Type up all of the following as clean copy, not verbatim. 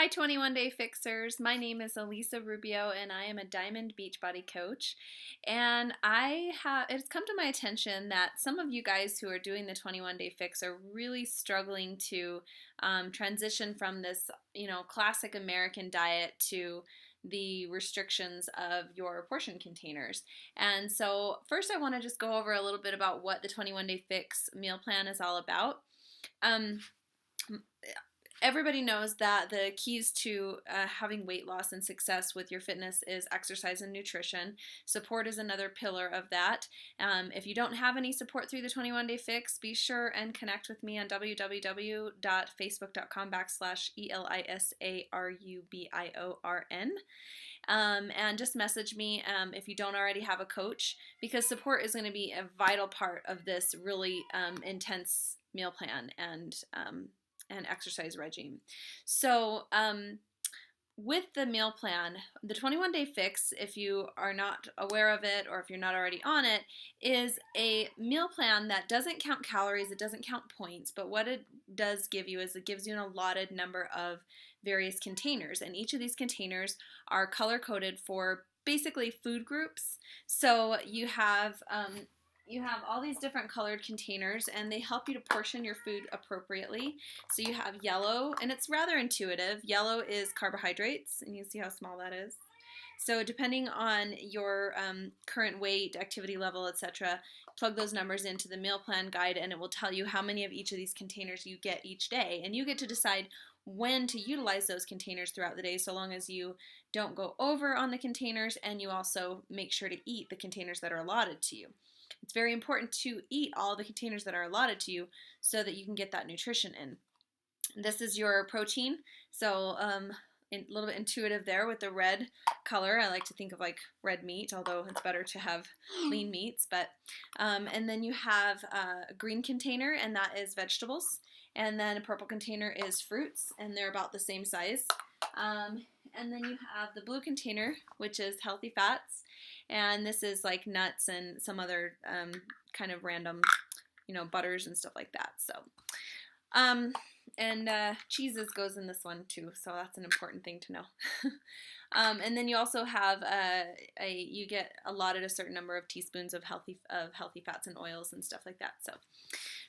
Hi 21 Day Fixers. My name is Elisa Rubio and I am a Diamond Beachbody coach. And it's come to my attention that some of you guys who are doing the 21 Day Fix are really struggling to transition from this, classic American diet to the restrictions of your portion containers. And so first I want to just go over a little bit about what the 21 Day Fix meal plan is all about. Everybody knows that the keys to having weight loss and success with your fitness is exercise and nutrition. Support is another pillar of that. If you don't have any support through the 21 Day Fix, be sure and connect with me on www.facebook.com/ELISARUBIORN. And just message me if you don't already have a coach, because support is going to be a vital part of this really intense meal plan and exercise regime. So with the meal plan, the 21 Day Fix, if you are not aware of it or if you're not already on it, is a meal plan that doesn't count calories, it doesn't count points, but what it does give you is it gives you an allotted number of various containers, and each of these containers are color-coded for basically food groups. So you have all these different colored containers, and they help you to portion your food appropriately. So you have yellow, and it's rather intuitive. Yellow is carbohydrates, and you see how small that is. So depending on your current weight, activity level, etc., plug those numbers into the meal plan guide, and it will tell you how many of each of these containers you get each day. And you get to decide when to utilize those containers throughout the day, so long as you don't go over on the containers, and you also make sure to eat the containers that are allotted to you. It's very important to eat all the containers that are allotted to you so that you can get that nutrition in. This is your protein, so a little bit intuitive there with the red color. I like to think of like red meat, although it's better to have lean meats. But and then you have a green container, and that is vegetables. And then a purple container is fruits, and they're about the same size. And then you have the blue container, which is healthy fats. And this is like nuts and some other kind of random, butters and stuff like that. So, cheeses goes in this one too, so that's an important thing to know. And then you also have you get allotted a certain number of teaspoons of healthy fats and oils and stuff like that.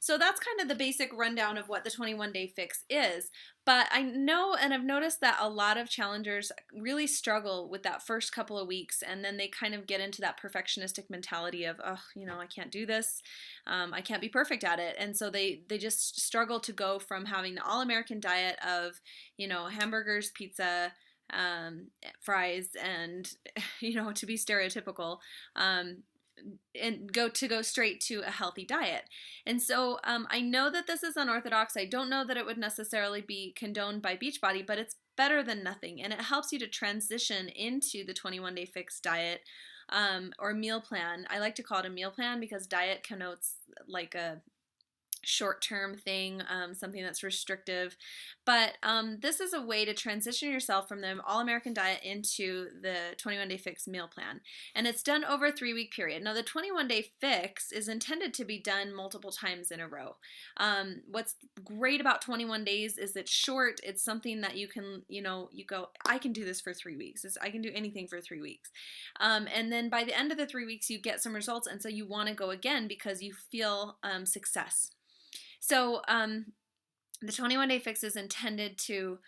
So that's kind of the basic rundown of what the 21 Day Fix is. But I know, and I've noticed that a lot of challengers really struggle with that first couple of weeks, and then they kind of get into that perfectionistic mentality of, oh, I can't do this. I can't be perfect at it. And so they just struggle to go from having the all-American diet of, hamburgers, pizza, fries, and, to be stereotypical, and go straight to a healthy diet. And so I know that this is unorthodox. I don't know that it would necessarily be condoned by Beachbody, but it's better than nothing, and it helps you to transition into the 21 Day Fix diet or meal plan. I like to call it a meal plan because diet connotes like a short-term thing, something that's restrictive, but this is a way to transition yourself from the all-American diet into the 21 Day Fix meal plan, and it's done over a 3-week period. Now the 21 Day Fix is intended to be done multiple times in a row. What's great about 21 days is it's short. It's something that you can, you go, I can do this for 3 weeks. I can do anything for 3 weeks, and then by the end of the 3 weeks you get some results, and so you want to go again because you feel success. So the 21 Day Fix is intended to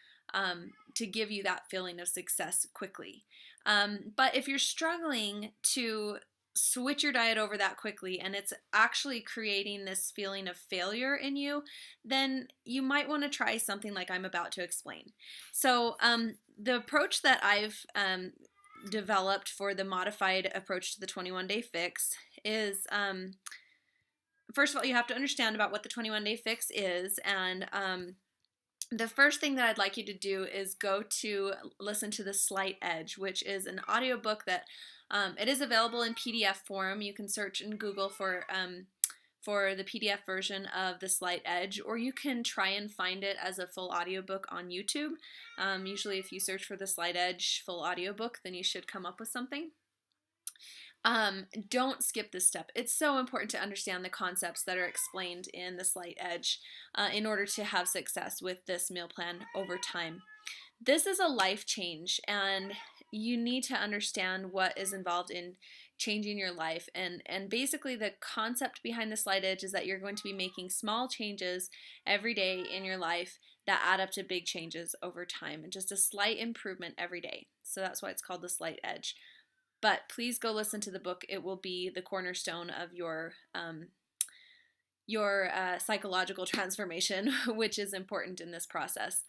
give you that feeling of success quickly. But if you're struggling to switch your diet over that quickly, and it's actually creating this feeling of failure in you, then you might want to try something like I'm about to explain. So the approach that I've developed for the modified approach to the 21 Day Fix is first of all, you have to understand about what the 21 Day Fix is, and the first thing that I'd like you to do is go to listen to The Slight Edge, which is an audiobook that it is available in PDF form. You can search in Google for the PDF version of The Slight Edge, or you can try and find it as a full audiobook on YouTube. Usually if you search for The Slight Edge full audiobook, then you should come up with something. Don't skip this step. It's so important to understand the concepts that are explained in The Slight Edge in order to have success with this meal plan over time. This is a life change, and you need to understand what is involved in changing your life. And basically the concept behind the slight edge is that you're going to be making small changes every day in your life that add up to big changes over time, and just a slight improvement every day. So that's why it's called the slight edge. But please go listen to the book. It will be the cornerstone of your psychological transformation, which is important in this process.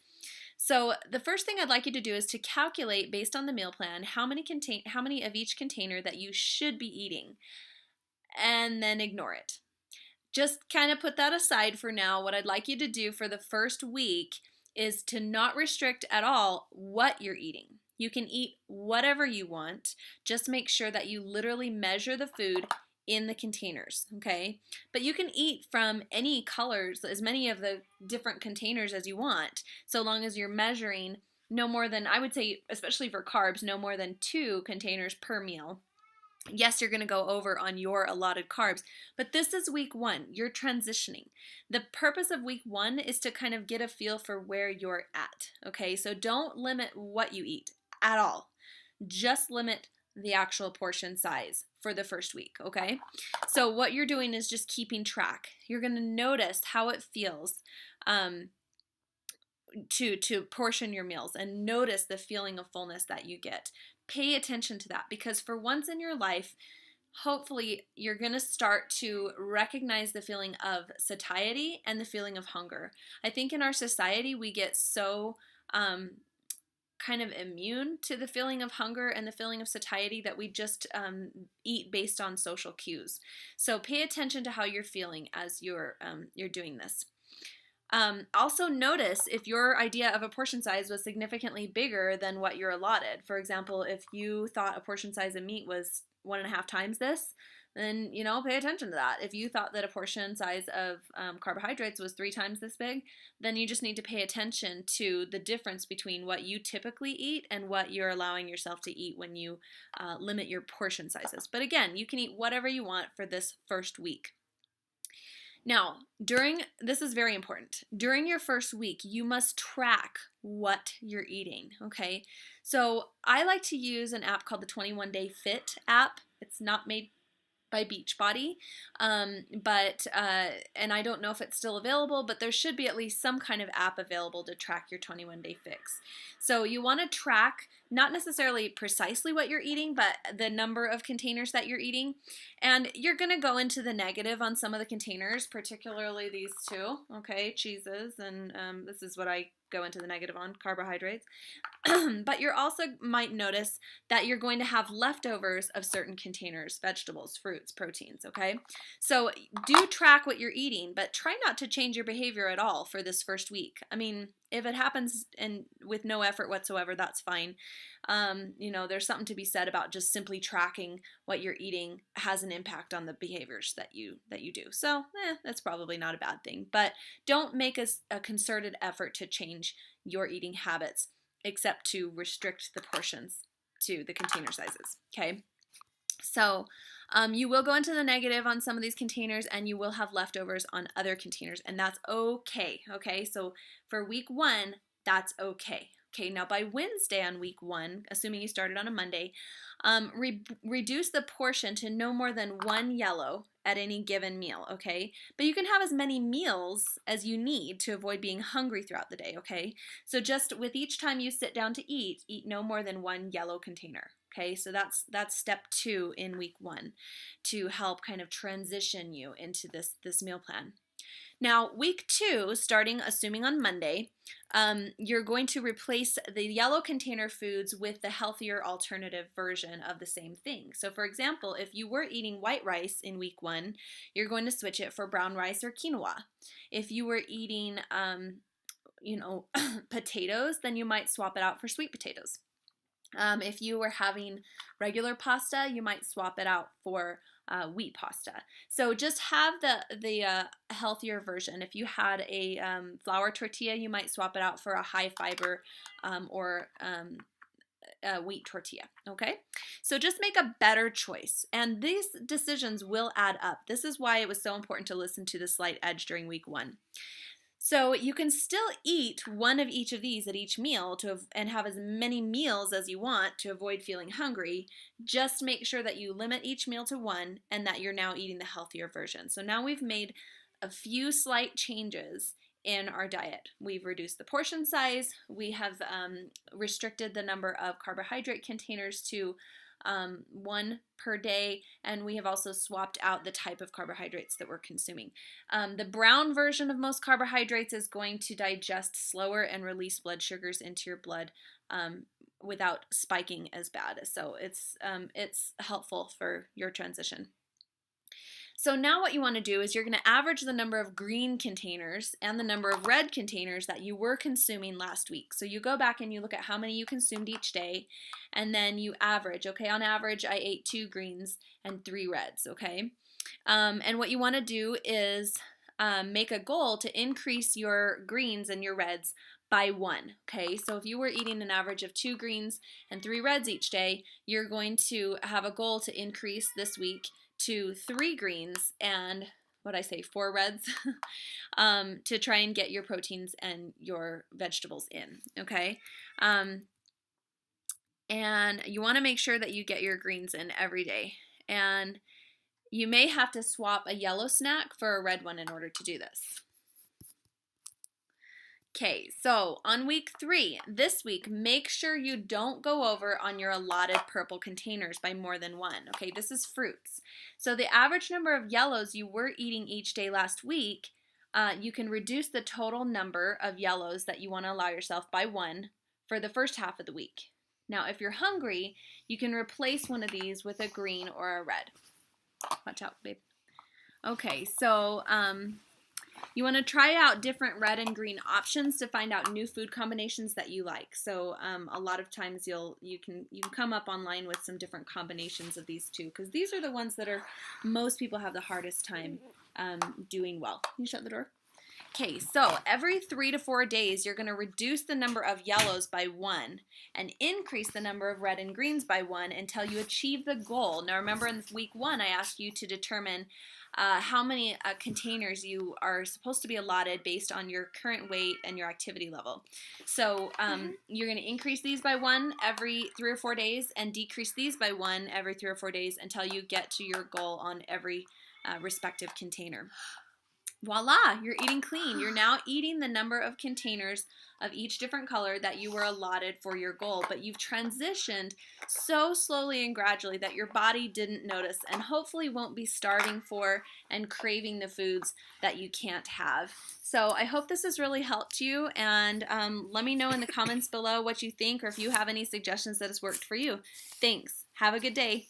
So the first thing I'd like you to do is to calculate, based on the meal plan, how many of each container that you should be eating, and then ignore it. Just kind of put that aside for now. What I'd like you to do for the first week is to not restrict at all what you're eating. You can eat whatever you want. Just make sure that you literally measure the food in the containers, okay? But you can eat from any colors, as many of the different containers as you want, so long as you're measuring no more than, I would say, especially for carbs, no more than 2 containers per meal. Yes, you're going to go over on your allotted carbs, but this is week 1. You're transitioning. The purpose of week 1 is to kind of get a feel for where you're at, okay? So don't limit what you eat at all. Just limit the actual portion size for the first week, okay? So what you're doing is just keeping track. You're going to notice how it feels to portion your meals, and notice the feeling of fullness that you get. Pay attention to that, because for once in your life, hopefully you're going to start to recognize the feeling of satiety and the feeling of hunger. I think in our society we get so kind of immune to the feeling of hunger and the feeling of satiety that we just eat based on social cues. So pay attention to how you're feeling as you're doing this. Also notice if your idea of a portion size was significantly bigger than what you're allotted. For example, if you thought a portion size of meat was 1.5 times this, then, pay attention to that. If you thought that a portion size of carbohydrates was 3 times this big, then you just need to pay attention to the difference between what you typically eat and what you're allowing yourself to eat when you limit your portion sizes. But again, you can eat whatever you want for this first week. Now, this is very important. During your first week, you must track what you're eating, okay? So I like to use an app called the 21 Day Fit app. It's not made by Beachbody, and I don't know if it's still available, but there should be at least some kind of app available to track your 21-day fix. So you want to track not necessarily precisely what you're eating, but the number of containers that you're eating, and you're going to go into the negative on some of the containers, particularly these 2, okay, cheeses, and this is what I go into the negative on, carbohydrates. But you're also might notice that you're going to have leftovers of certain containers, vegetables, fruits, proteins, okay? So do track what you're eating, but try not to change your behavior at all for this first week. I mean, if it happens and with no effort whatsoever, that's fine. There's something to be said about just simply tracking what you're eating has an impact on the behaviors that you do. So that's probably not a bad thing. But don't make a concerted effort to change your eating habits, except to restrict the portions to the container sizes. Okay. So you will go into the negative on some of these containers, and you will have leftovers on other containers, and that's okay. Okay, so for week 1, that's okay. Okay, now by Wednesday on week 1, assuming you started on a Monday, reduce the portion to no more than 1 yellow at any given meal, okay? But you can have as many meals as you need to avoid being hungry throughout the day, okay? So just with each time you sit down to eat no more than 1 yellow container, okay? So that's step 2 in week 1 to help kind of transition you into this meal plan. Now, week 2, assuming on Monday, you're going to replace the yellow container foods with the healthier alternative version of the same thing. So, for example, if you were eating white rice in week 1, you're going to switch it for brown rice or quinoa. If you were eating, potatoes, then you might swap it out for sweet potatoes. If you were having regular pasta, you might swap it out for wheat pasta. So just have the healthier version. If you had a flour tortilla, you might swap it out for a high fiber or wheat tortilla. Okay, so just make a better choice, and these decisions will add up. This is why it was so important to listen to the slight edge during week 1. So you can still eat one of each of these at each meal and have as many meals as you want to avoid feeling hungry. Just make sure that you limit each meal to one and that you're now eating the healthier version. So now we've made a few slight changes in our diet. We've reduced the portion size. We have restricted the number of carbohydrate containers to one per day, and we have also swapped out the type of carbohydrates that we're consuming. The brown version of most carbohydrates is going to digest slower and release blood sugars into your blood without spiking as bad. So it's helpful for your transition. So now what you want to do is you're going to average the number of green containers and the number of red containers that you were consuming last week. So you go back and you look at how many you consumed each day, and then you average. Okay, on average, I ate 2 greens and 3 reds, okay? And what you want to do is make a goal to increase your greens and your reds by 1, okay? So if you were eating an average of 2 greens and 3 reds each day, you're going to have a goal to increase this week to 3 greens and 4 reds to try and get your proteins and your vegetables in, okay? And you want to make sure that you get your greens in every day. And you may have to swap a yellow snack for a red one in order to do this. Okay, so on week 3, this week, make sure you don't go over on your allotted purple containers by more than 1. Okay, this is fruits. So the average number of yellows you were eating each day last week, you can reduce the total number of yellows that you want to allow yourself by 1 for the first half of the week. Now, if you're hungry, you can replace one of these with a green or a red. Watch out, babe. Okay, so you want to try out different red and green options to find out new food combinations that you like. So a lot of times you can come up online with some different combinations of these two, because these are the ones that most people have the hardest time doing well. Can you shut the door? Okay, so every 3 to 4 days, you're going to reduce the number of yellows by 1 and increase the number of red and greens by 1 until you achieve the goal. Now remember, in week 1, I asked you to determine how many containers you are supposed to be allotted based on your current weight and your activity level. So you're going to increase these by 1 every 3 or 4 days and decrease these by 1 every 3 or 4 days until you get to your goal on every respective container. Voila, you're eating clean. You're now eating the number of containers of each different color that you were allotted for your goal, but you've transitioned so slowly and gradually that your body didn't notice and hopefully won't be starving for and craving the foods that you can't have. So I hope this has really helped you, and let me know in the comments below what you think or if you have any suggestions that has worked for you. Thanks. Have a good day.